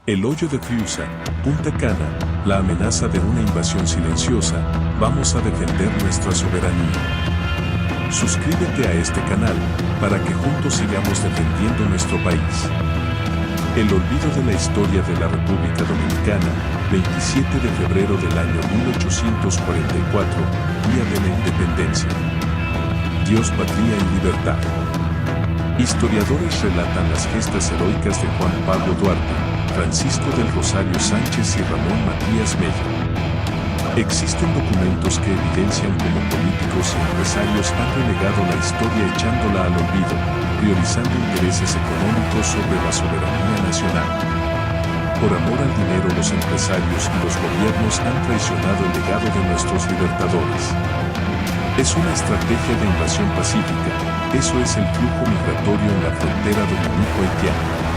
El hoyo de Friusa, Punta Cana, la amenaza de una invasión silenciosa, vamos a defender nuestra soberanía. Suscríbete a este canal, para que juntos sigamos defendiendo nuestro país. El olvido de la historia de la República Dominicana, 27 de febrero del año 1844, Día de la Independencia. Dios, patria y libertad. Historiadores relatan las gestas heroicas de Juan Pablo Duarte, Francisco del Rosario Sánchez y Ramón Matías Mella. Existen documentos que evidencian cómo políticos y empresarios han relegado la historia echándola al olvido, priorizando intereses económicos sobre la soberanía nacional. Por amor al dinero, los empresarios y los gobiernos han traicionado el legado de nuestros libertadores. Es una estrategia de invasión pacífica, eso es el flujo migratorio en la frontera dominico-haitiana.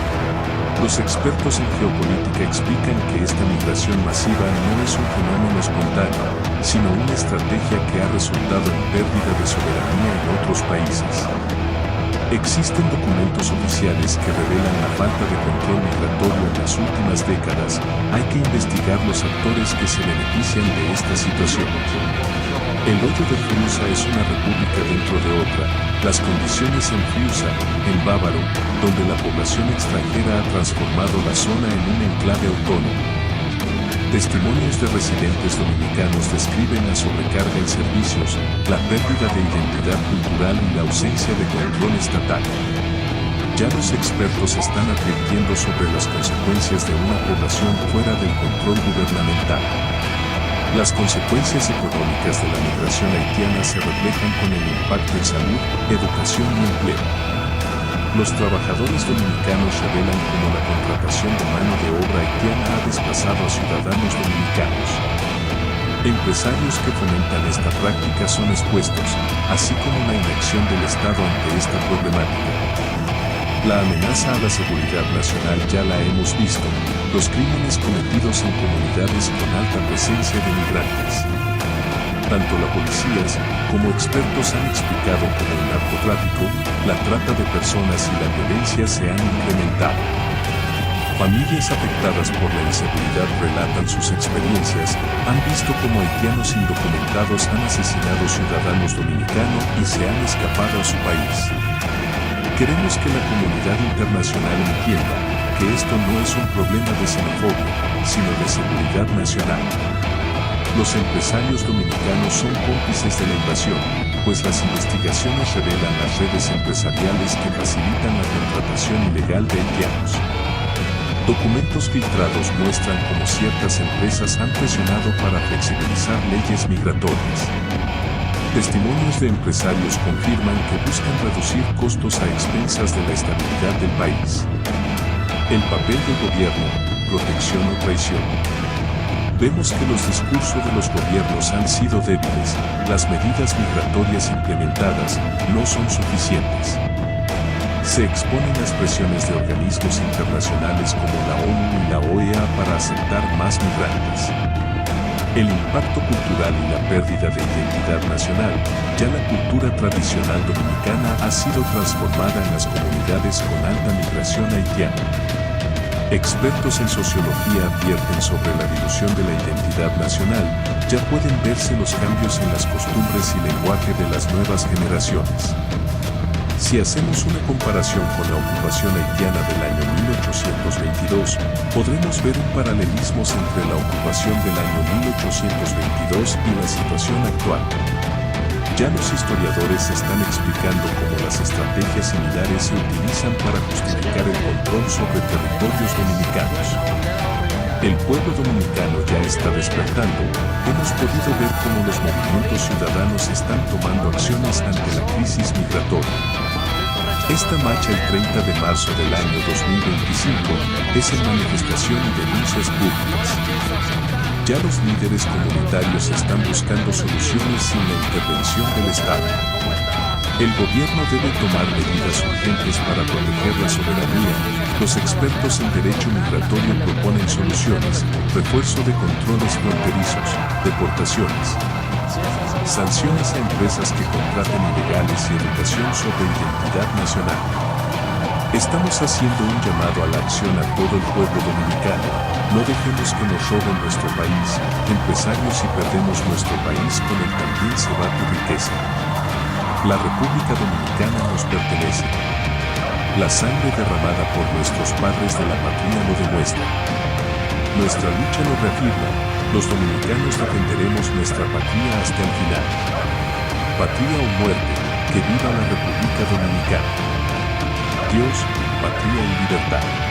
Los expertos en geopolítica explican que esta migración masiva no es un fenómeno espontáneo, sino una estrategia que ha resultado en pérdida de soberanía en otros países. Existen documentos oficiales que revelan la falta de control migratorio en las últimas décadas. Hay que investigar los actores que se benefician de esta situación. El hoyo de Friusa es una república dentro de otra. Las condiciones en Friusa, en Bávaro, donde la población extranjera ha transformado la zona en un enclave autónomo. Testimonios de residentes dominicanos describen la sobrecarga en servicios, la pérdida de identidad cultural y la ausencia de control estatal. Ya los expertos están advirtiendo sobre las consecuencias de una población fuera del control gubernamental. Las consecuencias económicas de la migración haitiana se reflejan con el impacto en salud, educación y empleo. Los trabajadores dominicanos revelan cómo la contratación de mano de obra haitiana ha desplazado a ciudadanos dominicanos. Empresarios que fomentan esta práctica son expuestos, así como la inacción del Estado ante esta problemática. La amenaza a la seguridad nacional ya la hemos visto, los crímenes cometidos en comunidades con alta presencia de migrantes. Tanto la policías como expertos han explicado cómo el narcotráfico, la trata de personas y la violencia se han incrementado. Familias afectadas por la inseguridad relatan sus experiencias, han visto cómo haitianos indocumentados han asesinado ciudadanos dominicanos y se han escapado a su país. Queremos que la comunidad internacional entienda que esto no es un problema de xenofobia, sino de seguridad nacional. Los empresarios dominicanos son cómplices de la invasión, pues las investigaciones revelan las redes empresariales que facilitan la contratación ilegal de haitianos. Documentos filtrados muestran cómo ciertas empresas han presionado para flexibilizar leyes migratorias. Testimonios de empresarios confirman que buscan reducir costos a expensas de la estabilidad del país. El papel del gobierno, protección o traición. Vemos que los discursos de los gobiernos han sido débiles, las medidas migratorias implementadas no son suficientes. Se exponen las presiones de organismos internacionales como la ONU y la OEA para aceptar más migrantes. El impacto cultural y la pérdida de identidad nacional, ya la cultura tradicional dominicana ha sido transformada en las comunidades con alta migración haitiana. Expertos en sociología advierten sobre la dilución de la identidad nacional, ya pueden verse los cambios en las costumbres y lenguaje de las nuevas generaciones. Si hacemos una comparación con la ocupación haitiana del año 1822, podremos ver un paralelismo entre la ocupación del año 1822 y la situación actual. Ya los historiadores están explicando cómo las estrategias similares se utilizan para justificar el control sobre territorios dominicanos. El pueblo dominicano ya está despertando, hemos podido ver cómo los movimientos ciudadanos están tomando acciones ante la crisis migratoria. Esta marcha el 30 de marzo del año 2025 es en manifestación y denuncias públicas. Ya los líderes comunitarios están buscando soluciones sin la intervención del Estado. El gobierno debe tomar medidas urgentes para proteger la soberanía. Los expertos en derecho migratorio proponen soluciones, refuerzo de controles fronterizos, deportaciones, sanciones a empresas que contraten ilegales y educación sobre identidad nacional. Estamos haciendo un llamado a la acción a todo el pueblo dominicano. No dejemos que nos roben nuestro país. Empresarios, si perdemos nuestro país, con él también se va tu riqueza. La República Dominicana nos pertenece. La sangre derramada por nuestros padres de la patria lo demuestra. Nuestra lucha lo reafirma. Los dominicanos defenderemos nuestra patria hasta el final. Patria o muerte, que viva la República Dominicana. Dios, patria y libertad.